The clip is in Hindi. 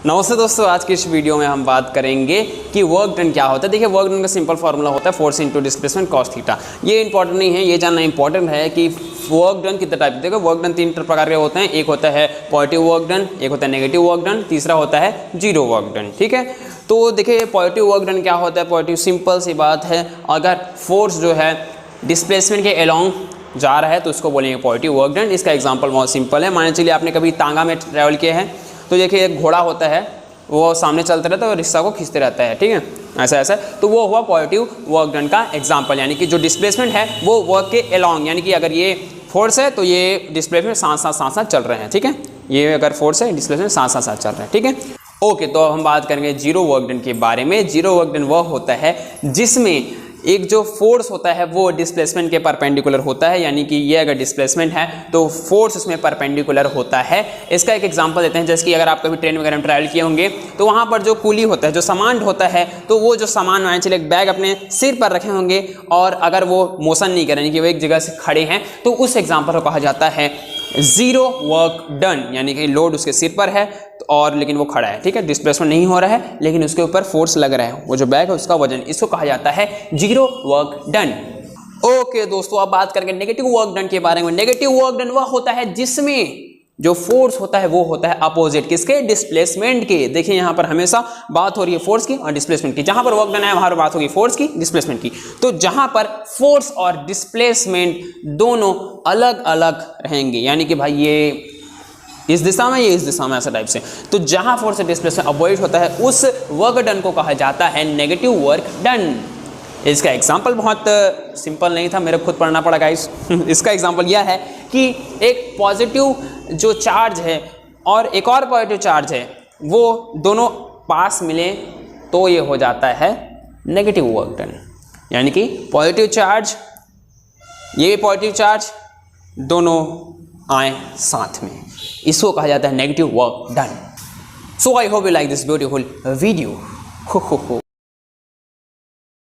नमस्ते दोस्तों, आज की इस वीडियो में हम बात करेंगे कि वर्क डन क्या होता है। देखिए, वर्क डन का सिंपल फार्मूला होता है force into displacement cos theta. ये इंपॉर्टेंट नहीं है, ये जानना इंपॉर्टेंट है कि वर्क डन कितने टाइप। देखो, वर्क डन तीन प्रकार के होते हैं। एक होता है पॉजिटिव वर्क डन, एक होता है नेगेटिव वर्क डन, तीसरा होता है जीरो वर्क डन। ठीक है, तो देखिए पॉजिटिव वर्क डन क्या होता है। पॉजिटिव सिंपल सी बात है, अगर फोर्स जो है डिस्प्लेसमेंट के अलोंग जा रहा है तो उसको बोलेंगे पॉजिटिव वर्क डन। इसका एग्जांपल बहुत सिंपल है। मान चलिए आपने कभी तांगा में ट्रैवल किया है, तो देखिए एक घोड़ा होता है, वो सामने चलता रहता है और रिक्शा को खींचते रहता है। ठीक है, ऐसा ऐसा, तो वो हुआ पॉजिटिव वर्क डन का एग्जांपल। यानी कि जो डिस्प्लेसमेंट है वो वर्क के अलोंग, यानी कि अगर ये फोर्स है तो ये डिस्प्लेसमेंट साथ साथ चल रहे हैं। ठीक है, ये अगर फोर्स है, डिस्प्लेसमेंट साथ साथ चल रहे हैं। ठीक है, ओके, तो अब हम बात करेंगे जीरो वर्क डन के बारे में। जीरो वर्क डन वह होता है जिसमें एक जो फोर्स होता है वो डिस्प्लेसमेंट के परपेंडिकुलर होता है। यानी कि ये अगर डिस्प्लेसमेंट है तो फोर्स उसमें परपेंडिकुलर होता है। इसका एक एग्जांपल देते हैं, जैसे कि अगर आप कभी ट्रेन वगैरह में ट्रैवल किए होंगे तो वहाँ पर जो कूली होता है, जो सामान होता है, तो वो जो सामान मान चलिए एक बैग अपने सिर पर रखे होंगे और अगर वो मोशन नहीं करें कि वो एक जगह से खड़े हैं, तो उस एग्जाम्पल को कहा जाता है जीरो वर्क डन। यानी कि लोड उसके सिर पर है और लेकिन वो खड़ा है। ठीक है, डिस्प्लेसमेंट नहीं हो रहा है लेकिन उसके ऊपर फोर्स लग रहा है, वो जो बैग है उसका वजन, इसको कहा जाता है जीरो वर्क डन। ओके दोस्तों, अब बात करेंगे नेगेटिव वर्क डन के बारे में। नेगेटिव वर्क डन वह होता है जिसमें जो फोर्स होता है वो होता है अपोजिट किसके, डिस्प्लेसमेंट के। देखिए यहाँ पर हमेशा बात हो रही है फोर्स की और डिस्प्लेसमेंट की। जहां पर वर्क डन है वहां पर बात होगी फोर्स की, डिस्प्लेसमेंट की। तो जहां पर फोर्स और डिस्प्लेसमेंट दोनों अलग अलग रहेंगे, यानी कि भाई ये इस दिशा में, ये इस दिशा में, ऐसा टाइप से, तो जहां फोर्स और डिस्प्लेसमेंट अवॉइड होता है उस वर्क डन को कहा जाता है नेगेटिव वर्क डन। इसका एग्जांपल बहुत सिंपल नहीं था, मेरे खुद पढ़ना पड़ा गाइस। इसका एग्जांपल यह है कि एक पॉजिटिव जो चार्ज है और एक और पॉजिटिव चार्ज है, वो दोनों पास मिले तो ये हो जाता है नेगेटिव वर्क डन। यानी कि पॉजिटिव चार्ज, ये पॉजिटिव चार्ज, दोनों आए साथ में, इसको कहा जाता है negative work done. So I hope you like this beautiful video.